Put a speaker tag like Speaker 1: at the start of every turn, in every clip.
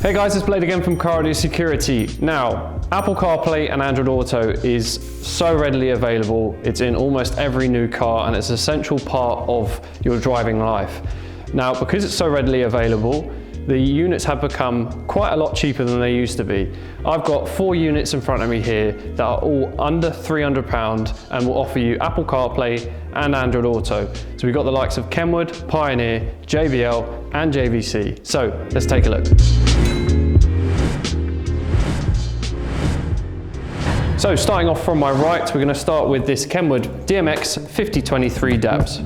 Speaker 1: Hey guys, it's Blayde again from Car Audio Security. Now, Apple CarPlay and Android Auto is so readily available. It's in almost every new car and it's an essential part of your driving life. Now, because it's so readily available, the units have become quite a lot cheaper than they used to be. I've got 4 units in front of me here that are all under £300 and will offer you Apple CarPlay and Android Auto. So we've got the likes of Kenwood, Pioneer, JBL and JVC. So let's take a look. So starting off from my right, we're going to start with this Kenwood DMX5023DABS.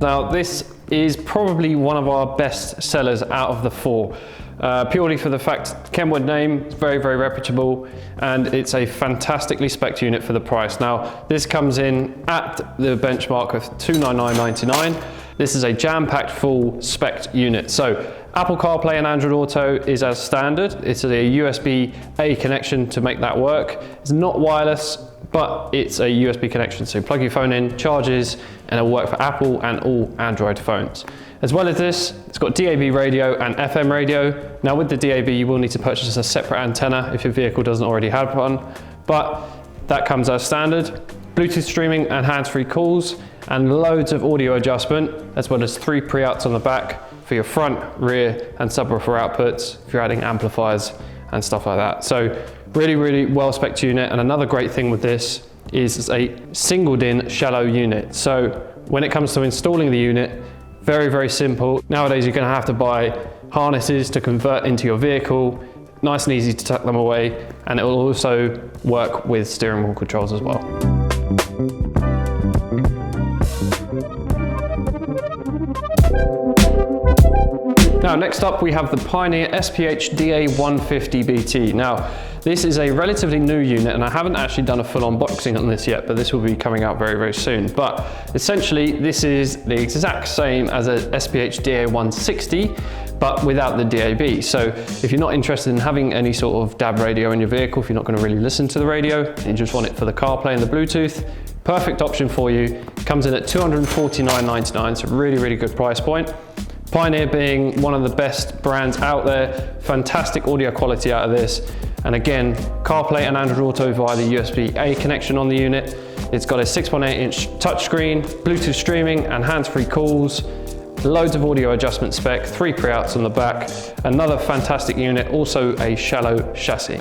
Speaker 1: Now this is probably one of our best sellers out of the 4. Purely for the fact Kenwood name is very, very reputable and it's a fantastically spec'd unit for the price. Now this comes in at the benchmark of $299.99. This is a jam-packed full spec'd unit. So Apple CarPlay and Android Auto is as standard. It's a USB-A connection to make that work. It's not wireless, but it's a USB connection. So plug your phone in, charges, and it'll work for Apple and all Android phones. As well as this, it's got DAB radio and FM radio. Now with the DAB, you will need to purchase a separate antenna if your vehicle doesn't already have one, but that comes as standard. Bluetooth streaming and hands-free calls, and loads of audio adjustment, as well as 3 pre-outs on the back for your front, rear, and subwoofer outputs if you're adding amplifiers and stuff like that. So really, really well-spec'd unit. And another great thing with this is it's a singled-in shallow unit. So when it comes to installing the unit, very, very simple. Nowadays, you're going to have to buy harnesses to convert into your vehicle. Nice and easy to tuck them away, and it will also work with steering wheel controls as well. Now next up we have the Pioneer SPH DA150BT. Now this is a relatively new unit and I haven't actually done a full unboxing on this yet, but this will be coming out very, very soon. But essentially this is the exact same as a SPH DA160 but without the DAB. So if you're not interested in having any sort of DAB radio in your vehicle, if you're not going to really listen to the radio and you just want it for the CarPlay and the Bluetooth, perfect option for you. Comes in at $249.99, so really, really good price point. Pioneer being one of the best brands out there, fantastic audio quality out of this. And again, CarPlay and Android Auto via the USB-A connection on the unit. It's got a 6.8-inch touchscreen, Bluetooth streaming and hands-free calls, loads of audio adjustment spec, 3 pre-outs on the back. Another fantastic unit, also a shallow chassis.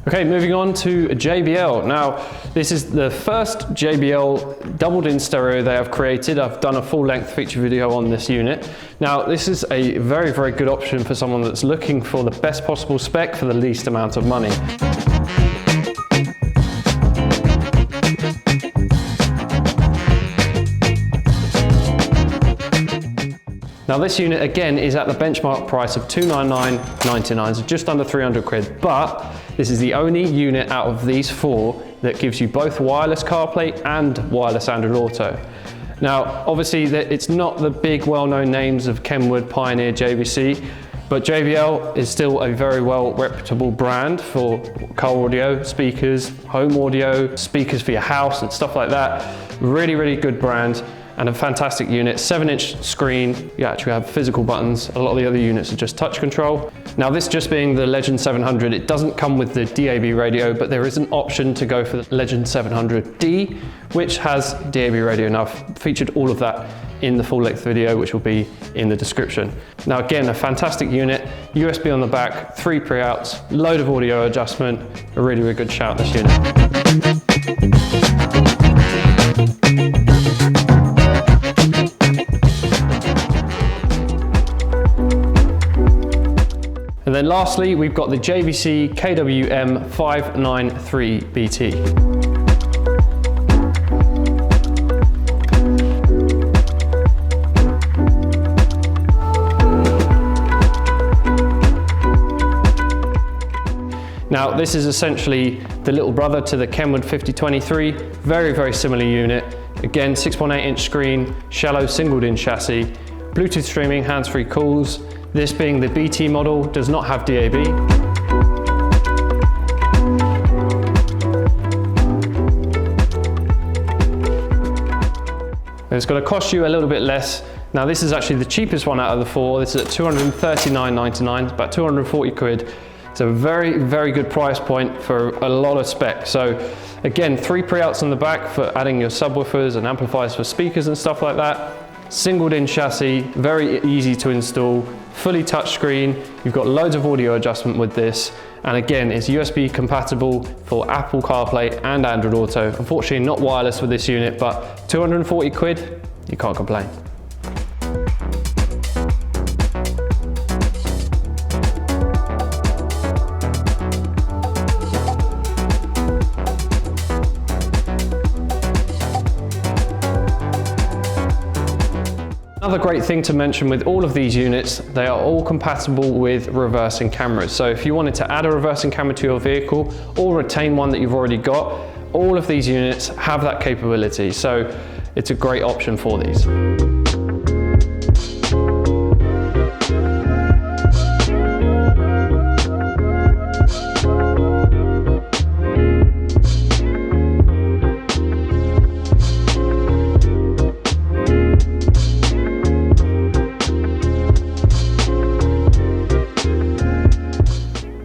Speaker 1: Okay, moving on to JBL. Now, this is the first JBL doubled-in stereo they have created. I've done a full-length feature video on this unit. Now, this is a very, very good option for someone that's looking for the best possible spec for the least amount of money. Now this unit again is at the benchmark price of $299.99, so just under 300 quid, but this is the only unit out of these 4 that gives you both wireless CarPlay and wireless Android Auto. Now obviously it's not the big well-known names of Kenwood, Pioneer, JVC, but JBL is still a very well reputable brand for car audio, speakers, home audio, speakers for your house and stuff like that. Really, really good brand. And a fantastic unit, 7-inch screen. You actually have physical buttons. A lot of the other units are just touch control. Now this just being the Legend 700, it doesn't come with the DAB radio, but there is an option to go for the Legend 700D, which has DAB radio. Now I've featured all of that in the full length video, which will be in the description. Now again, a fantastic unit, USB on the back, 3 pre-outs, load of audio adjustment, a really, really good shout, this unit. And then lastly, we've got the JVC KWM593BT. Now, this is essentially the little brother to the Kenwood 5023. Very, very similar unit. Again, 6.8-inch screen, shallow singled-in chassis, Bluetooth streaming, hands-free calls. This being the BT model, does not have DAB. And it's going to cost you a little bit less. Now this is actually the cheapest one out of the four. This is at $239.99, about 240 quid. It's a very, very good price point for a lot of spec. So again, 3 pre-outs on the back for adding your subwoofers and amplifiers for speakers and stuff like that. Singled in chassis, very easy to install, fully touchscreen. You've got loads of audio adjustment with this. And again, it's USB compatible for Apple CarPlay and Android Auto. Unfortunately, not wireless with this unit, but 240 quid, you can't complain. Another great thing to mention with all of these units, they are all compatible with reversing cameras. So if you wanted to add a reversing camera to your vehicle or retain one that you've already got, all of these units have that capability. So it's a great option for these.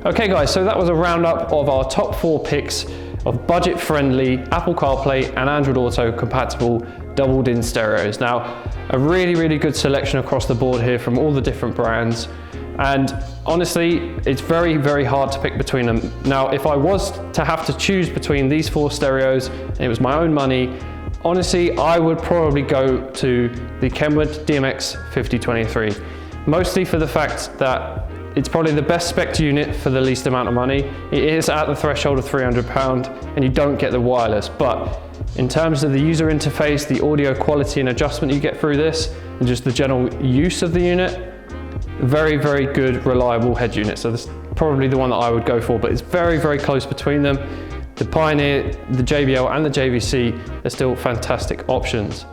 Speaker 1: Okay guys, so that was a roundup of our top 4 picks of budget-friendly Apple CarPlay and Android Auto compatible doubled-in stereos. Now, a really, really good selection across the board here from all the different brands. And honestly, it's very, very hard to pick between them. Now, if I was to have to choose between these 4 stereos, and it was my own money, honestly, I would probably go to the Kenwood DMX5023. Mostly for the fact that it's probably the best spec unit for the least amount of money. It is at the threshold of £300 and you don't get the wireless, but in terms of the user interface, the audio quality and adjustment you get through this, and just the general use of the unit, very, very good, reliable head unit. So this is probably the one that I would go for, but it's very, very close between them. The Pioneer, the JBL and the JVC are still fantastic options.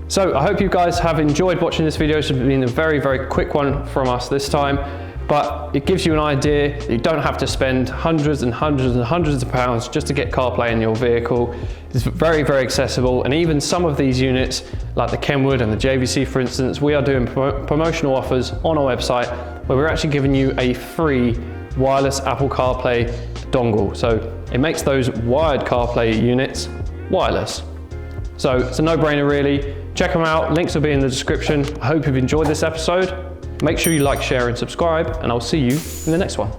Speaker 1: So I hope you guys have enjoyed watching this video. It's been a very, very quick one from us this time, but it gives you an idea that you don't have to spend hundreds and hundreds and hundreds of pounds just to get CarPlay in your vehicle. It's very, very accessible, and even some of these units, like the Kenwood and the JVC for instance, we are doing promotional offers on our website where we're actually giving you a free wireless Apple CarPlay dongle. So it makes those wired CarPlay units wireless. So it's a no-brainer really. Check them out, links will be in the description. I hope you've enjoyed this episode. Make sure you like, share and subscribe, and I'll see you in the next one.